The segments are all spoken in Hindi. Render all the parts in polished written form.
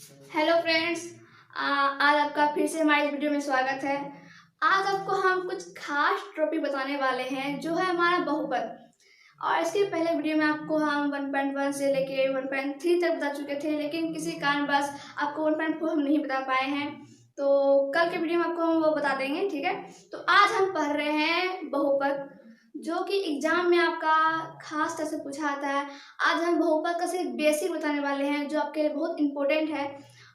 हेलो फ्रेंड्स, आज आपका फिर से हमारे इस वीडियो में स्वागत है। आज आपको हम कुछ खास टॉपिक बताने वाले हैं जो है हमारा बहुपद। और इसके पहले वीडियो में आपको हम 1.1 से लेके 1.3 तक बता चुके थे, लेकिन किसी कारणवश आपको 1.4 हम नहीं बता पाए हैं। तो कल के वीडियो में आपको हम वो बता देंगे, ठीक है। तो आज हम पढ़ रहे हैं बहुपद, जो कि एग्जाम में आपका खास तरह से पूछा आता है। आज हम बहुपद का सिर्फ बेसिक बताने वाले हैं, जो आपके लिए बहुत इंपॉर्टेंट है।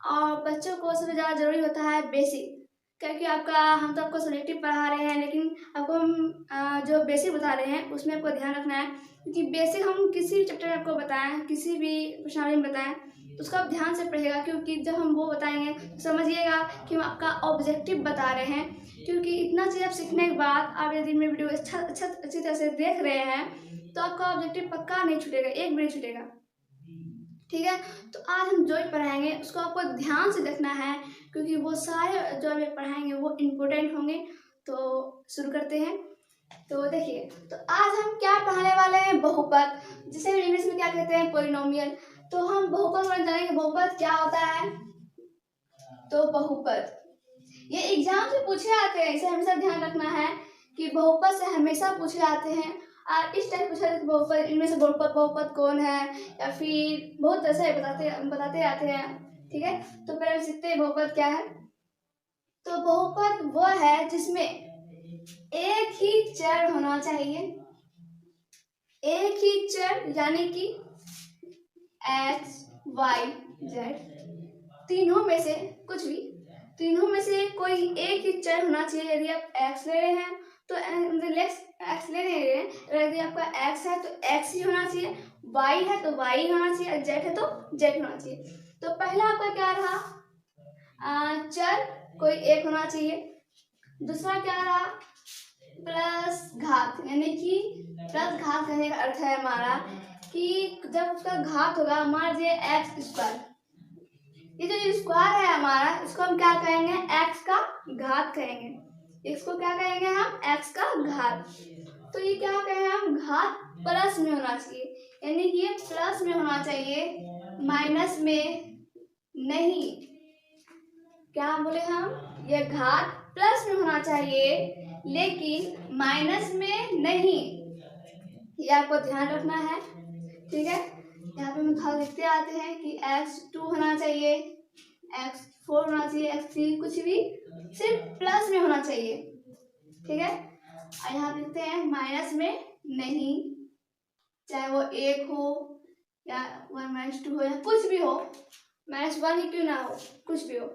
और बच्चों को सबसे ज़्यादा ज़रूरी होता है बेसिक, क्योंकि हम तो आपको सब्जेक्टिव पढ़ा रहे हैं, लेकिन आपको हम जो बेसिक बता रहे हैं उसमें आपको ध्यान रखना है। क्योंकि बेसिक हम किसी भी चैप्टर में आपको बताएं, किसी भी प्रश्नावली में बताएं, तो उसका आप ध्यान से पढ़िएगा। क्योंकि जब हम वो बताएंगे तो समझिएगा कि हम आपका ऑब्जेक्टिव बता रहे हैं। क्योंकि इतना चीज़ आप सीखने के बाद आप यदि मेरी वीडियो अच्छी तरह से देख रहे हैं तो आपका ऑब्जेक्टिव पक्का नहीं छूटेगा, एक भी नहीं छूटेगा, ठीक है। तो आज हम जो भी पढ़ाएंगे उसको आपको ध्यान से देखना है, क्योंकि वो सारे जो हमें पढ़ाएंगे वो इम्पोर्टेंट होंगे। तो शुरू करते हैं। तो देखिए, तो आज हम क्या पढ़ाने वाले हैं, बहुपद, जिसे हम इंग्लिश में क्या कहते हैं, पॉलिनोमियल। तो हम बहुपद में जानेंगे बहुपद क्या होता है। तो बहुपद ये एग्जाम से पूछे आते हैं, इसे हमेशा ध्यान रखना है कि बहुपद से हमेशा पूछे आते हैं। और इस टाइप पूछा जाता है बहुपद, इनमें से बहुपद बहुपद कौन है, या फिर बहुत तरह से बताते आते हैं, ठीक है। तो पहले सीखते हैं बहुपद क्या है। तो बहुपद वो है जिसमें एक ही चर होना चाहिए, एक ही चर, यानी कि एक्स वाई जेड, तीनों में से कुछ भी, तीनों में से कोई एक ही चर होना चाहिए। यदि आप x ले रहे हैं तो x ले रहे हैं, यदि आपका x है तो x ही होना चाहिए, y है तो y ही होना चाहिए, z है तो z होना चाहिए। तो पहला आपका क्या रहा, चर कोई एक होना चाहिए। दूसरा क्या रहा, प्लस घात, यानी कि प्लस घात कहने का अर्थ है हमारा कि जब उसका घात होगा, मान लीजिए एक्स स्क्वायर, ये जो स्क्वायर है हमारा, इसको हम क्या कहेंगे, x का घात कहेंगे। इसको क्या कहेंगे हम, x का घात। तो ये क्या कहेंगे हम, घात प्लस में होना चाहिए, यानी कि ये प्लस में होना चाहिए, माइनस में नहीं। क्या बोले हम, ये घात प्लस में होना चाहिए लेकिन माइनस में नहीं, ये आपको ध्यान रखना है, ठीक है। यहाँ पे हम थोड़ा लिखते आते हैं कि x2 होना चाहिए, x4 होना चाहिए, x3, कुछ भी सिर्फ प्लस में होना चाहिए, ठीक है। और यहाँ लिखते हैं माइनस में नहीं, चाहे वो 1 हो या 1 - 2 हो या कुछ भी हो, -1 ही क्यों ना हो, कुछ भी हो,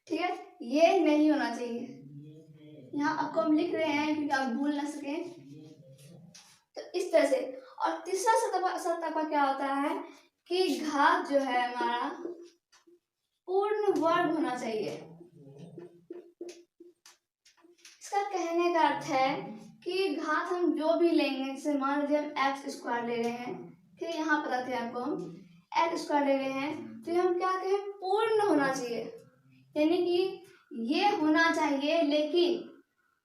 ठीक है। ये नहीं होना चाहिए। यहाँ आपको हम लिख रहे हैं क्योंकि आप भूल ना सके, तो इस तरह से। और तीसरा शर्त आपका क्या होता है कि घात जो है हमारा पूर्ण वर्ग होना चाहिए। इसका कहने का अर्थ है कि घात हम जो भी लेंगे, जैसे मान लीजिए हम एक्स स्क्वायर ले रहे हैं, ठीक है, यहाँ बताते हैं आपको, हम एक्स स्क्वायर ले रहे हैं तो हम क्या कहें, पूर्ण होना चाहिए, यानी कि ये होना चाहिए, लेकिन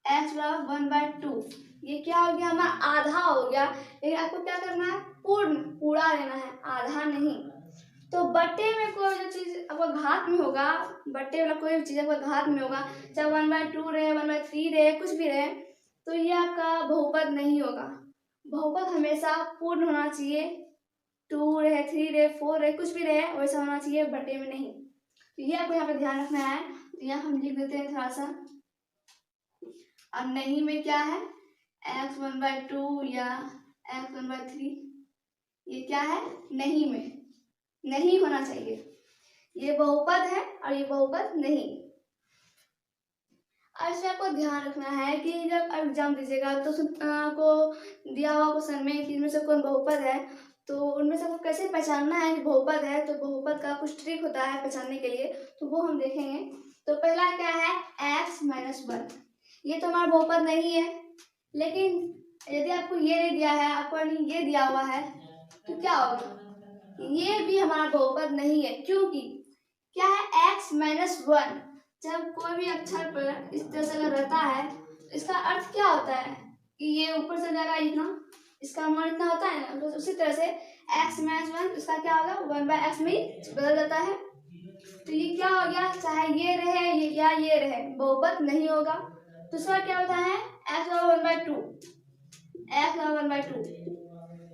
x बराबर 1/2, ये क्या हो गया, हमारा आधा हो गया। लेकिन आपको क्या करना है, पूरा लेना है, आधा नहीं। तो बट्टे में कोई जो चीज आपका घात में होगा, बट्टे वाला कोई भी चीज आपका घात में होगा, चाहे 1/2 रहे, 1/3 रहे, कुछ भी रहे, तो ये आपका बहुपद नहीं होगा। बहुपद हमेशा पूर्ण होना चाहिए, 2 रहे, 3 रहे, 4 रहे, कुछ भी रहे, वैसा होना चाहिए, बट्टे में नहीं। तो ये आपको यहाँ पे ध्यान रखना है। तो यहाँ हम लिख देते हैं थोड़ा सा। अब नहीं में क्या है, x 1/2 या x 1/3, ये क्या है, नहीं में नहीं होना चाहिए। ये बहुपद है और ये बहुपद नहीं। और इसमें आपको ध्यान रखना है कि जब एग्जाम दीजिएगा तो आपको दिया हुआ क्वेश्चन में कि इनमें से कौन बहुपद है, तो उनमें से आपको कैसे पहचानना है कि बहुपद है। तो बहुपद का कुछ ट्रिक होता है पहचानने के लिए, तो वो हम देखेंगे। तो पहला क्या है, x - 1, ये तो हमारा बहुपद नहीं है। लेकिन यदि आपको ये नहीं दिया है, आपको ये दिया हुआ है, तो क्या होगा, ये भी हमारा बहुपद नहीं है। क्योंकि क्या है, x - 1, जब कोई भी अक्षर पर इस तरह से अगर रहता है तो इसका अर्थ क्या होता है कि ये ऊपर से जाएगा इतना, इसका मान इतना होता है ना। तो उसी तरह से x - 1 इसका क्या होगा, 1/x में ही बदल जाता है। तो ये क्या हो गया, चाहे ये रहे या ये रहे, बहुपद नहीं होगा। दूसरा क्या होता है, x बराबर 1/2, x बराबर 1/2।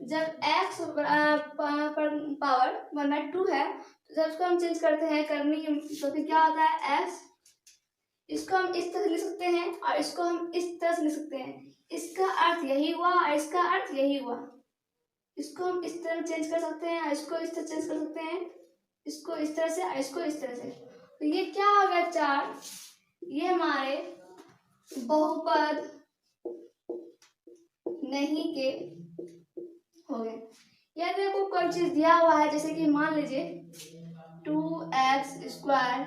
जब x पर पावर 1/2 है, तो जब इसको हम चेंज करते हैं करने की, तो फिर क्या होता है x, इसको हम इस तरह से लिख सकते हैं और इसको हम इस तरह से लिख सकते हैं। इसका अर्थ यही हुआ और इसका अर्थ यही हुआ। इसको हम इस तरह चेंज कर सकते हैं और इसको इस तरह चेंज कर सकते हैं, इसको इस तरह से और इसको इस तरह से। तो ये क्या हो गया 4, ये हमारे बहुपद नहीं के हो गए। यदि आपको कोई चीज दिया हुआ है, जैसे कि मान लीजिए 2x²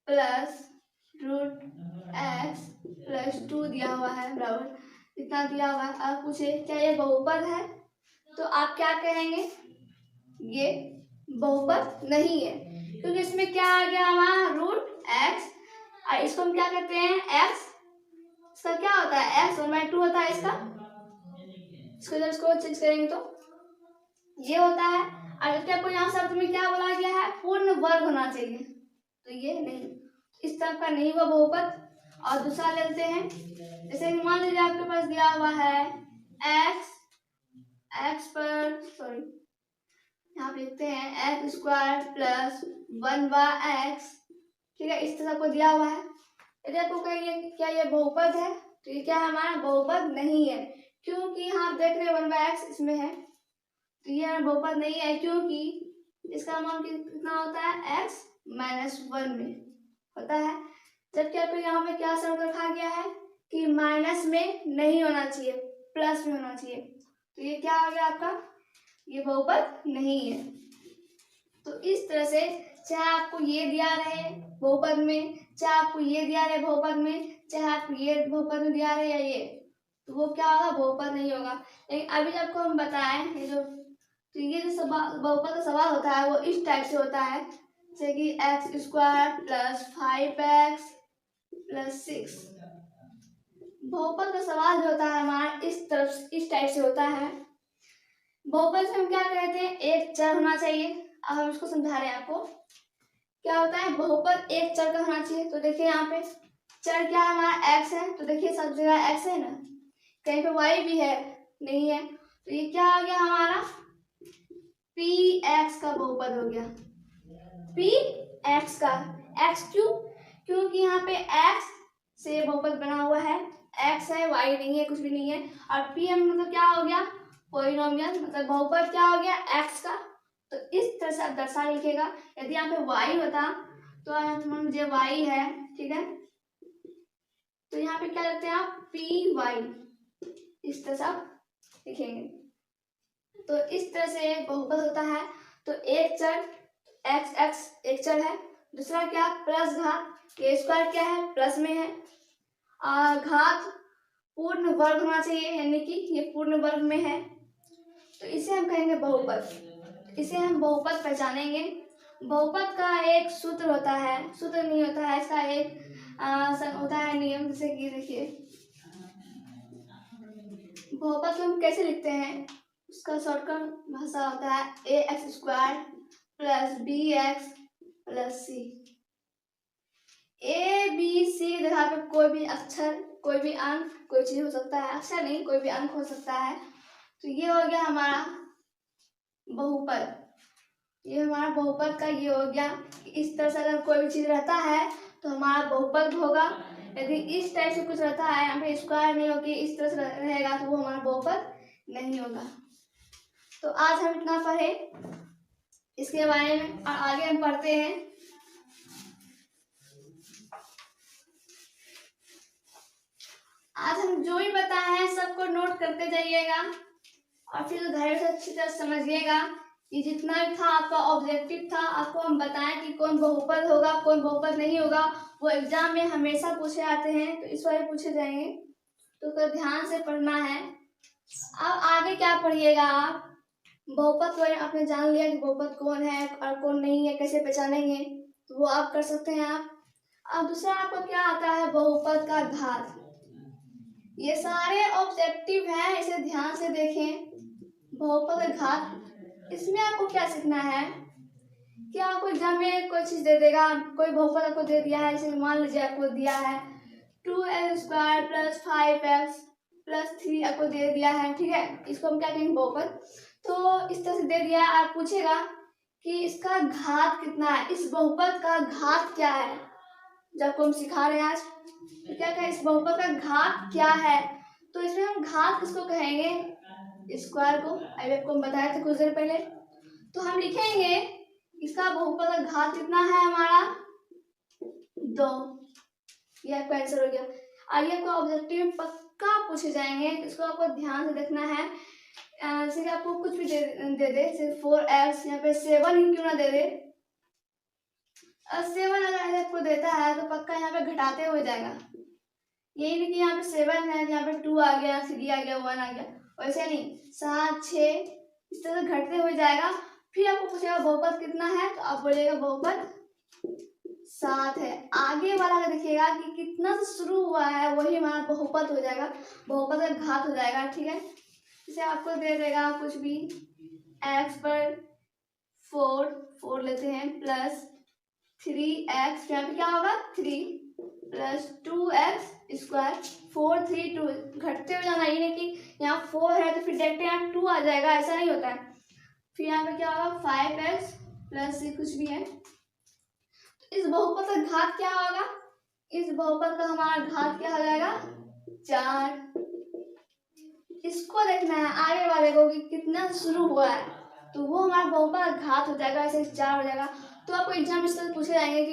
प्लस √x+2 दिया हुआ है, बराबर इतना दिया हुआ है। आप पूछे क्या ये बहुपद है, तो आप क्या कहेंगे, ये बहुपद नहीं है, क्योंकि इसमें क्या आ गया हमारा √x, और इसको हम क्या कहते हैं x, इसका क्या होता है x 1/2 होता है इसका। इसको जब इसको चेंज करेंगे तो ये होता है। और क्या आपको यहाँ शब्द में क्या बोला गया है, पूर्ण वर्ग होना चाहिए, तो ये नहीं, इस तरह का नहीं हुआ बहुपद। और दूसरा लेते हैं, जैसे कि मान लीजिए आपके पास दिया हुआ है x पर यहाँ पे लिखते हैं x² प्लस 1/x, ठीक है, इस तरह को दिया हुआ है। यदि आपको कहेंगे क्या ये बहुपद है, तो ये क्या है, हमारा बहुपद नहीं है, क्योंकि यहाँ आप देख रहे हैं 1/x इसमें है, तो ये बहुपद नहीं है, क्योंकि इसका मान कितना होता है x-1 में होता है। जबकि आपको यहाँ पे क्या शर्त रखा गया है कि माइनस में नहीं होना चाहिए, प्लस में होना चाहिए, तो ये क्या हो गया आपका, ये बहुपद नहीं है। तो इस तरह से चाहे आपको ये दिया रहे बहुपद में, चाहे आपको ये दिया रहे बहुपद में, चाहे आपको ये बहुपद में दिया रहे या ये, तो वो क्या होगा, बहुपद नहीं होगा। लेकिन अभी आपको हम बताएं ये जो, तो ये जो बहुपद का सवाल होता है वो इस टाइप से होता है, जैसे कि x² प्लस 5x+6। बहुपद का सवाल जो होता है हमारा इस तरफ इस टाइप से होता है। बहुपद से हम क्या कहते हैं, एक चर होना चाहिए। अब हम इसको समझा रहे हैं आपको, क्या होता है बहुपद एक चर का होना चाहिए। तो देखिए यहाँ पे चर क्या है हमारा x है, तो देखिए सब जगह x है ना, कहीं पे y भी है नहीं है, तो ये क्या आ गया हमारा px का बहुपद हो गया, px का, x क्यों, क्योंकि यहाँ पे x से बहुपद बना हुआ है, x है y नहीं है, कुछ भी नहीं है, और p मतलब क्या हो गया, पॉलिनोमियल, मतलब बहुपद क्या हो गया x का। तो इस तरह से आप दर्शा लिखेगा। यदि यहाँ पे y होता तो यहाँ पे मान लीजिए y है, ठीक है, तो यहाँ पे क्या लिखते हैं आप py, इस तरह से आप लिखेंगे। तो इस तरह से बहुपद होता है। तो एक चर x एक चर है, दूसरा क्या प्लस घात k² क्या है, प्लस में है, और घात पूर्ण वर्ग होना चाहिए, यानी कि ये पूर्ण वर्ग में है, तो इसे हम कहेंगे बहुपद। इसे हम बहुपद पहचानेंगे। बहुपद का एक सूत्र होता है, सूत्र नहीं होता है, इसका एक होता है नियम, जैसे कि देखिए बहुपद को हम कैसे लिखते हैं, उसका शॉर्टकट भाषा होता है ax² plus bx+c। A B C जगह पे कोई भी अक्षर, कोई भी अंक, कोई चीज हो सकता है, अक्षर नहीं कोई भी अंक हो सकता है। तो ये हो गया हमारा बहुपद, ये हमारा बहुपद का ये हो गया। इस तरह से अगर कोई भी चीज रहता है तो हमारा बहुपद होगा। यदि इस टाइप से कुछ रहता है, यहाँ पे स्क्वायर नहीं होगी, इस तरह से रहेगा, तो वो हमारा बहुपद नहीं होगा। तो आज हम इतना पढ़े इसके बारे में, और आगे हम पढ़ते हैं। आज हम जो भी बताए हैं सबको नोट करते जाइएगा, और फिर घर से अच्छी तरह समझिएगा कि जितना भी था आपका ऑब्जेक्टिव था, आपको हम बताएं कि कौन बहुपद होगा कौन बहुपद नहीं होगा। वो एग्जाम में हमेशा पूछे आते हैं, तो इस बार पूछे जाएंगे, तो ध्यान से पढ़ना है। अब आगे क्या पढ़िएगा आप, बहुपद तो आपने जान लिया कि बहुपद कौन है और कौन नहीं है, कैसे पहचानेंगे, तो वो आप कर सकते हैं आप। अब दूसरा आपको क्या आता है, बहुपद का घात। ये सारे ऑब्जेक्टिव हैं, इसे ध्यान से देखें। बहुपद का घात, इसमें आपको क्या सीखना है क्या आपको एग्जाम में कोई चीज़ दे देगा, कोई बहुपद आपको दे दिया है, जैसे मान लीजिए आपको दिया है 2x² + 5x + 3 आपको दे दिया है, ठीक है, इसको हम क्या कहेंगे बहुपद। तो इस तरह से दे दिया, आप पूछेगा कि इसका घात कितना है, इस बहुपद का घात क्या है, जब आपको हम सिखा रहे हैं आज, तो क्या कहें इस बहुपद का घात क्या है, तो इसमें हम घात किसको कहेंगे, स्क्वायर को। अभी आपको हम बताया था कुछ देर पहले। तो हम लिखेंगे इसका बहुपद का घात कितना है हमारा 2। ये आपका आंसर हो गया। आगे आपको ऑब्जेक्टिव में पक्का पूछे जाएंगे, इसको आपको ध्यान से देखना है। जैसे कि आपको कुछ भी दे दे जैसे 4x, यहाँ पे 7 ही क्यों ना दे दे, 7 अगर आपको देता है तो पक्का यहाँ पे घटाते हुए जाएगा। यही नहीं कि यहाँ पे 7 है, यहाँ पे 2 आ गया, 3 आ गया, 1 आ गया, वैसे नहीं, 7, 6 इस तरह घटते हुए जाएगा। फिर आपको पूछेगा बहुपद कितना है, तो आप बोलेगा बहुपद 7 है। आगे वाला अगर देखिएगा कि कितना से शुरू हुआ है वही हमारा बहुपद हो जाएगा, बहुपद का घात हो जाएगा, ठीक है। इसे आपको दे देगा कुछ भी x पर 4 लेते हैं प्लस 3x, यहाँ पे क्या होगा 3 प्लस 2x², 4 3 2 घटते हुए जाना, ये नहीं कि यहाँ 4 है तो फिर डायरेक्ट यहाँ 2 आ जाएगा, ऐसा नहीं होता है। फिर यहाँ पे क्या होगा 5x प्लस कुछ भी है। इस बहुपद का घात क्या होगा, इस बहुपद का हमारा घात क्या हो जाएगा 4। इसको देखना है आगे वाले को कि कितना शुरू हुआ है, तो वो हमारा बहुपद का घात हो जाएगा, ऐसे 4 हो जाएगा। तो आपको एग्जाम इस तरह पूछे जाएंगे कि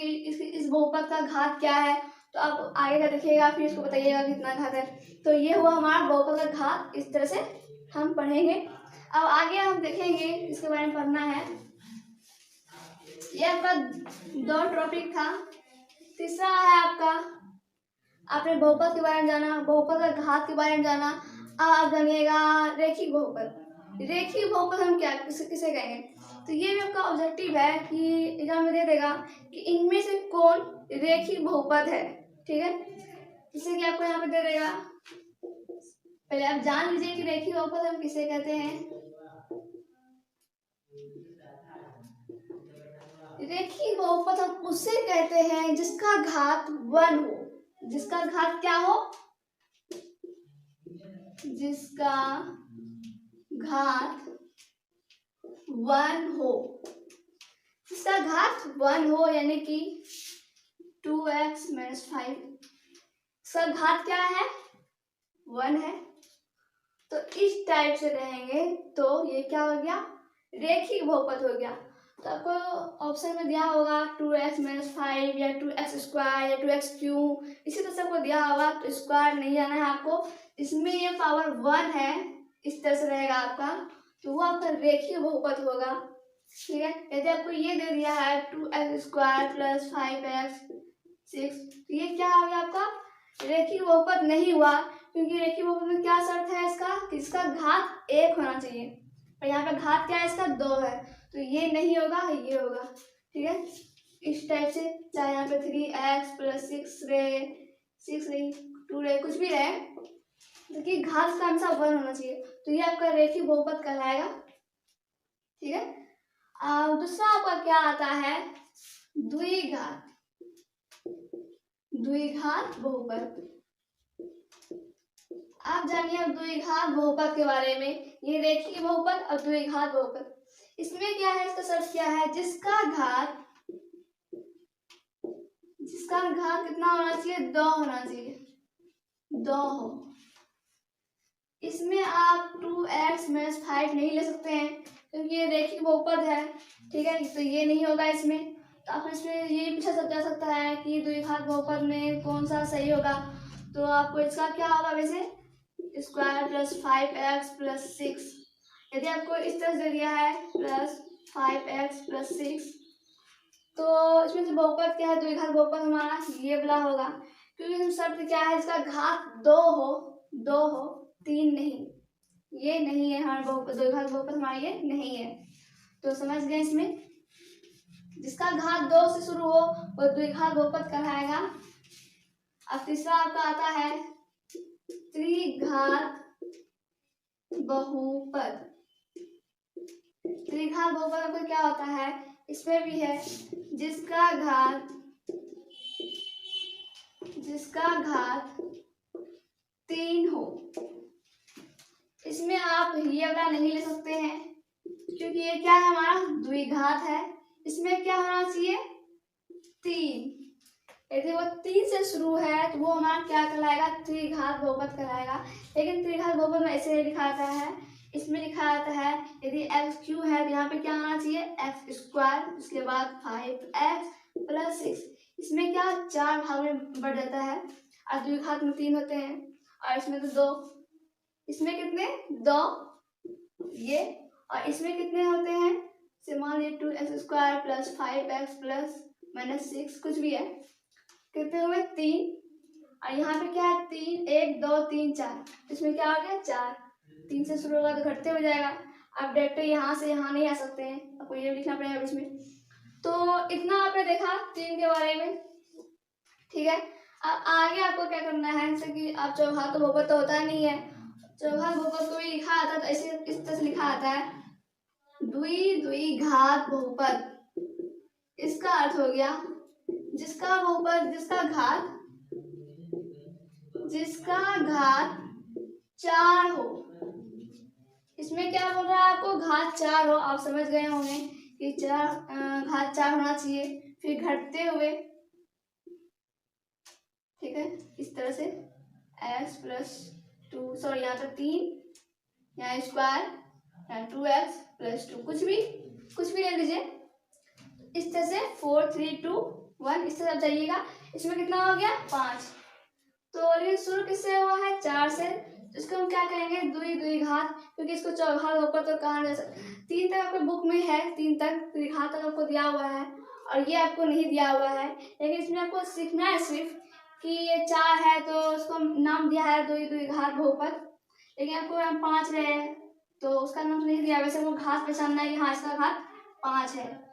इस बहुपद का घात क्या है, तो आप आगे का देखिएगा फिर इसको बताइएगा कितना घात है। तो ये हुआ हमारा बहुपद का घात, इस तरह से हम पढ़ेंगे। अब आगे हम देखेंगे इसके बारे में पढ़ना है। ये आपका 2 टॉपिक था। तीसरा है आपका, आपने बहुपद के बारे में जाना, बहुपद का घात के बारे में जाना। अब आप जानिएगा रेखिक बहुपद। रेखिक बहुपद हम क्या किसे कहेंगे, तो ये भी आपका ऑब्जेक्टिव है कि एग्जाम में दे देगा कि इनमें से कौन रेखिक बहुपद है, ठीक है। जैसे कि आपको यहाँ पे दे देगा, पहले आप जान लीजिए कि रेखिक बहुपद हम किसे कहते हैं। रेखिक बहुपद हम उसे कहते हैं जिसका घात 1 हो, जिसका घात क्या हो, जिसका घात 1 हो, जिसका घात 1 हो, यानी कि 2x - 5, इसका घात क्या है 1 है। तो इस टाइप से रहेंगे तो ये क्या हो गया रेखिक बहुपद हो गया। तो आपको ऑप्शन में दिया होगा 2x - 5 या 2x² या 2x³ इसी तरह से आपको दिया होगा, तो स्क्वायर नहीं जाना है आपको, इसमें ये पावर 1 है, इस तरह से रहेगा आपका, तो वो आपका रेखिक बहुपद होगा, ठीक है। यदि आपको ये दे दिया है 2x² + 5x6, तो ये क्या हो गया आपका रेखिक बहुपद नहीं हुआ, क्योंकि रेखिक बहुपद में क्या शर्त है इसका कि इसका घात 1 होना चाहिए, और यहाँ पे घात क्या है इसका 2 है, तो ये नहीं होगा, ये होगा, ठीक है। इस टाइप से चाहे यहाँ पे 3x + 6 रहे, 6 रही, 2 रहे, कुछ भी रहे, देखिए घात का हमेशा 1 होना चाहिए, तो ये आपका रेखिक बहुपद कहलाएगा, ठीक है। दूसरा आपका क्या आता है द्विघात, द्विघात बहुपद। आप जानिए अब द्विघात बहुपद के बारे में, ये रेखिक बहुपद और द्विघात बहुपद। इसमें क्या है, इसका शर्त क्या है, जिसका घात कितना होना चाहिए 2 होना चाहिए, 2 हो। इसमें आप 2x - 5 नहीं ले सकते हैं क्योंकि ये रेखिक बहुपद है, ठीक है, तो ये नहीं होगा इसमें। तो आप इसमें ये पूछा जा सकता है कि द्विघात बहुपद में कौन सा सही होगा, तो आपको इसका क्या होगा वैसे स्क्वायर + 5x + 6, यदि आपको इस तरह से दिया है +5x + 6, तो इसमें से बहुपद क्या है द्विघात बहुपद हमारा ये वाला होगा, क्योंकि इसमें शर्त क्या है इसका घात 2 हो 3 नहीं, ये नहीं है हमारा बहुपद, द्विघात बहुपद हमारा ये नहीं है। तो समझ गए, इसमें जिसका घात 2 से शुरू हो वो द्विघात बहुपद कहलाएगा। अब तीसरा आपका आता है त्रिघात बहुपद। त्रिघात बहुपद आपका क्या होता है, इसमें भी है जिसका घात 3 हो। इसमें आप ये वाला नहीं ले सकते हैं क्योंकि ये क्या है, हमारा द्विघात है। इसमें क्या होना चाहिए, 3। यदि वो 3 से शुरू है तो वो हमारा क्या कहलाएगा, त्रिघात बहुपद कहलाएगा। लेकिन त्रिघात बहुपद में ऐसे लिखा जाता है, इसमें लिखा जाता है यदि x क्यू है तो यहाँ पे क्या होना चाहिए, x स्क्वायर, उसके बाद 5x + 6। इसमें क्या 4 भाग में बढ़ जाता है और द्विघात में 3 होते हैं और इसमें तो 2। इसमें कितने, 2 ये, और इसमें कितने होते हैं, से मान लीजिए 2x स्क्वायर + 5x + -6 कुछ भी है, कितने हुए, 3। और यहाँ पे क्या है, 3 1 2 3 4, इसमें क्या हो गया 4। 3 से शुरू होगा तो घटते हो जाएगा। आप डायरेक्ट यहाँ से यहाँ नहीं आ सकते हैं, आपको ये लिखना पड़ेगा बीच में। तो इतना आपने देखा 3 के बारे में, ठीक है। अब आगे आपको क्या करना है, जैसे कि आप चौघात तो बहुपद तो होता नहीं है, चौघात बहुपद को भी लिखा आता है तो ऐसे इस तरह से लिखा आता है, द्विघात बहुपद। इसका अर्थ हो गया जिसका बहुपद, जिसका घात 4 हो। इसमें क्या बोल रहा है आपको, घात 4 हो। आप समझ गए होंगे कि घात 4 होना चाहिए, फिर घटते हुए, ठीक है, इस तरह से x + 2, सॉरी यहाँ तक 3, यहाँ स्क्वायर, यहाँ 2x + 2, कुछ भी ले लीजिए। इस तरह से 4 3 2 1 इस तरह जाइएगा। इसमें कितना हो गया, 5। तो ये शुरू किससे हुआ है, 4 से, तो इसको हम क्या कहेंगे, द्विघात, क्योंकि इसको चौघात बहुपद तो कहा जा सकता। 3 तक आपके बुक में है, 3 तक द्विघात तक आपको दिया हुआ है और ये आपको नहीं दिया हुआ है। लेकिन इसमें आपको सीखना है सिर्फ कि ये 4 है तो उसको नाम दिया है द्विघात बहुपद। लेकिन आपको यहाँ 5 रहे तो उसका नाम तो नहीं दिया, वैसे वो घात पहचानना है कि हाँ इसका घात 5 है।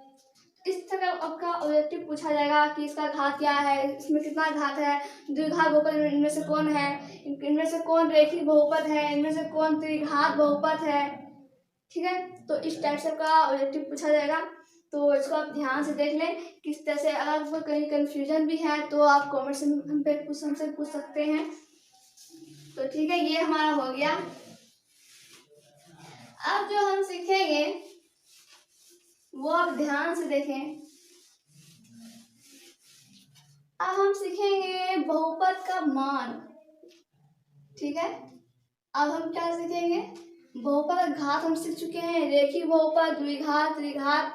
इस तरह आपका ऑब्जेक्टिव पूछा जाएगा कि इसका घात क्या है, इसमें कितना घात है, द्विघात बहुपद इनमें से कौन है, इनमें से कौन रेखिक बहुपद है, इनमें से कौन त्रिघात बहुपद है, ठीक है। तो इस टाइप से आपका ऑब्जेक्टिव पूछा जाएगा, तो इसको आप ध्यान से देख लें किस तरह से। अगर आपको कहीं कन्फ्यूजन भी है तो आप कमेंट से हमसे पूछ सकते हैं। तो ठीक है, ये हमारा हो गया। अब जो हम सीखेंगे वो आप ध्यान से देखें। अब हम सीखेंगे बहुपद का मान, ठीक है। अब हम क्या सीखेंगे, बहुपद का घात हम सीख चुके हैं, रेखिक बहुपद, द्विघात, त्रिघात,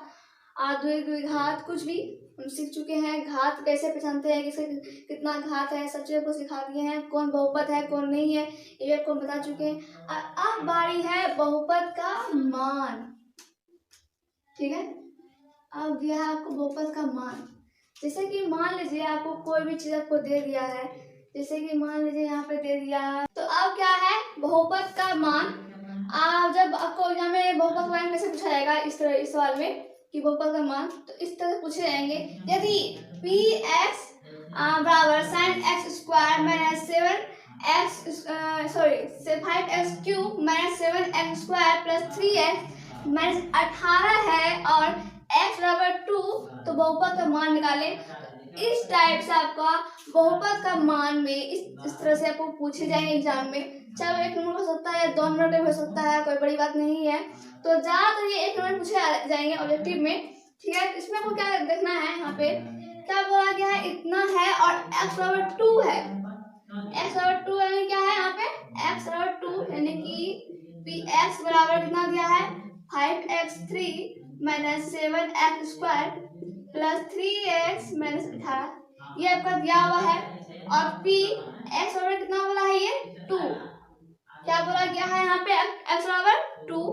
द्विघात कुछ भी हम सीख चुके हैं। घात कैसे पहचानते हैं, किसका कितना घात है, सब चीज़ों को सिखा दिए हैं। कौन बहुपद है कौन नहीं है ये आपको बता चुके हैं। अब बारी है बहुपद का मान, ठीक है। अब दिया है आपको बहुपद का मान। जैसे कि मान लीजिए आपको कोई भी चीज़ आपको दे दिया है, जैसे कि मान लीजिए यहाँ पे दे दिया है, तो अब क्या है बहुपद का मान। जब आपको एग्जाम में बहुपद का मान कैसे पूछा जाएगा, इस तरह इस सवाल में कि बहुपद का मान तो इस तरह पूछे जाएंगे, यदि px बराबर sin x square minus 5x cube minus 7x square plus 3x minus 18 है और x बराबर 2, तो बहुपद का मान निकालें। इस टाइप से आपका बहुपद का मान में इस तरह से आपको पूछे जाएंगे एग्जाम में। चाहे वो 1 नंबर हो सकता है, 2 नंबर हो सकता है, कोई बड़ी बात नहीं है। तो ज़्यादातर ये 1 नंबर पूछे जाएंगे ऑब्जेक्टिव में, ठीक है। इसमें आपको क्या देखना है, यहाँ पे क्या बोला गया है, इतना है और x बराबर 2 है। x बराबर 2 यानी क्या है, यहाँ पे x बराबर 2 यानी कि px बराबर कितना दिया है, 5x3 minus 7x square plus 3x minus 18, ये आपका दिया हुआ है। और p x बराबर कितना बोला है, ये 2, क्या बोला गया है यहाँ पे, x बराबर 2।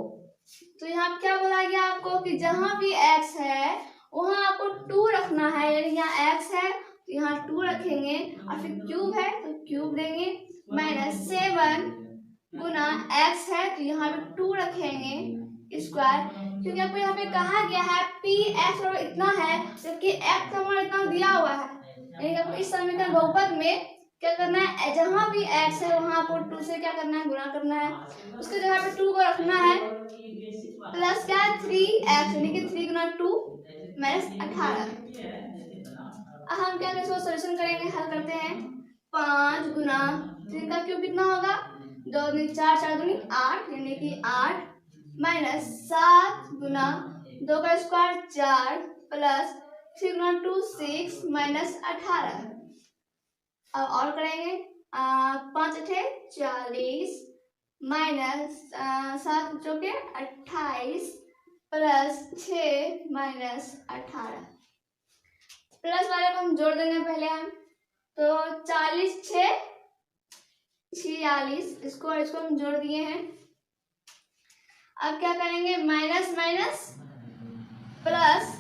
तो यहाँ पे क्या बोला गया आपको कि जहाँ भी x है वहाँ आपको 2 रखना है, यानी यहाँ x है तो यहाँ 2 रखेंगे और फिर क्यूब है तो क्यूब देंगे, माइनस 7 गुना x है तो यहाँ पे 2 रखेंगे स्क्वायर, क्योंकि आपको यहाँ पे कहा गया है px बराबर इतना है जबकि x का मान इतना दिया हुआ है। यानी आपको इस समीकरण बहुपद में क्या करना है, जहाँ भी x है वहाँ आपको 2 से क्या करना है, गुना करना है। उसके जगह पे 2 को रखना है, प्लस क्या है 3x, यानी कि 3 गुना 2 -18। अब हम क्या करें, इसको सोल्यूशन करेंगे, हल करते हैं। 5 गुना 3 का क्यूब कितना होगा, 2 दूनी 4, 4 दूनी 8, यानी कि 8 माइनस 7 गुना 2 का स्क्वायर 4 प्लस 3 गुना 2 6 माइनस 18। अब और करेंगे, 5 अठे 40 माइनस 7 चौके 28 प्लस 6 माइनस 18। प्लस वाले को हम जोड़ देंगे पहले हम, तो 40 6 46, इसको हम जोड़ दिए हैं। अब क्या करेंगे, माइनस माइनस प्लस,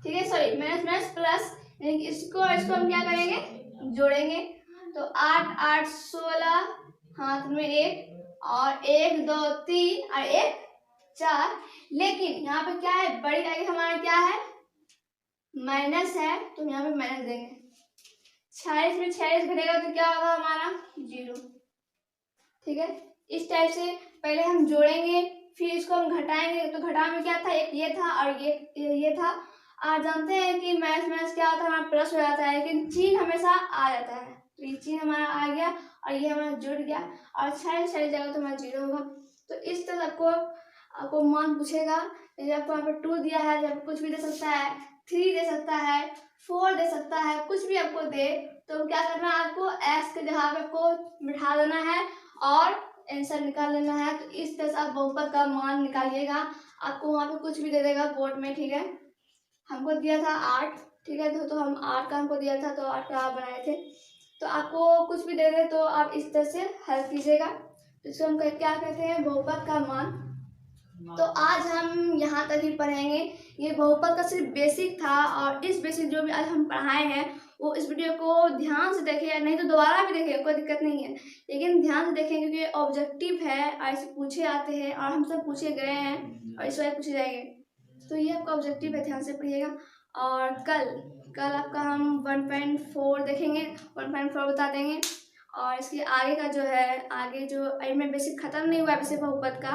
ठीक है, सॉरी माइनस माइनस प्लस, इसको हम क्या करेंगे, जोड़ेंगे। तो 8 8 16, हाथ में 1 और 1 2 3 और 1 4। लेकिन यहाँ पे क्या है, बड़ी आगे हमारा क्या है, माइनस है, तो यहाँ पे माइनस देंगे। 46 में 46 घटेगा तो क्या होगा हमारा 0। ठीक है, इस टाइप से पहले हम जोड़ेंगे, फिर इसको हम घटाएंगे। तो घटाने में क्या था, एक ये था और ये था। आज जानते हैं कि माइनस माइनस क्या होता है, हमारा प्लस हो जाता है, लेकिन चिन्ह हमेशा आ जाता है। तो ये चिन्ह हमारा आ गया और ये हमारा जुड़ गया, और 46 जगह तो हमारा 0 होगा। तो इस तरह आपको मान पूछेगा, यदि आपको यहाँ पर 2 दिया है, जब कुछ भी दे सकता है, 3 दे सकता है, 4 दे सकता है, कुछ भी आपको दे, तो क्या करना है, आपको x के जगह पे को बिठा देना है और आंसर निकाल लेना है। तो इस तरह से आप बहुपद का मान निकालिएगा। आपको वहाँ पे कुछ भी दे देगा बोर्ड में, ठीक है। हमको दिया था 8, ठीक है, तो हम 8 का हमको दिया था, तो 8 का आप बनाए थे। तो आपको कुछ भी दे दे तो आप इस तरह से हल कीजिएगा। तो इसको हम क्या कहते हैं, बहुपद का मान। तो आज हम यहाँ तक ही पढ़ेंगे। ये बहुपद का सिर्फ बेसिक था, और इस बेसिक जो भी आज हम पढ़ाए हैं वो इस वीडियो को ध्यान से देखें, नहीं तो दोबारा भी देखें, कोई दिक्कत नहीं है, लेकिन ध्यान से देखें, क्योंकि ऑब्जेक्टिव है और ऐसे पूछे आते हैं और हम सब पूछे गए हैं और इस बार पूछे जाएंगे। तो ये आपका ऑब्जेक्टिव है, ध्यान से पढ़िएगा। और कल आपका हम 1.4 देखेंगे, 1.4 बता देंगे। और इसके आगे का जो है, आगे जो में बेसिक ख़त्म नहीं हुआ है बेसिक बहुपद का,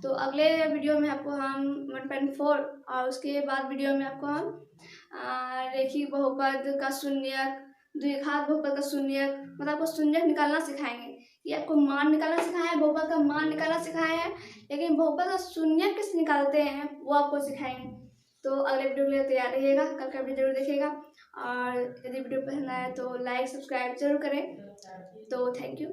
तो अगले वीडियो में आपको हम 1.4 और उसके बाद वीडियो में आपको हम रेखिक बहुपद का शून्यक, द्विघात बहुपद का शून्यक, मतलब आपको शून्यक निकालना सिखाएंगे। ये आपको मान निकालना सिखाया है, बहुपद का मान निकालना सिखाया है, लेकिन बहुपद का शून्यक कैसे निकालते हैं वो आपको सिखाएंगे। तो अगले वीडियो के लिए तैयार रहिएगा, कल का वीडियो जरूर देखिएगा। और यदि वीडियो पसंद आए तो लाइक सब्सक्राइब जरूर करें। तो थैंक यू।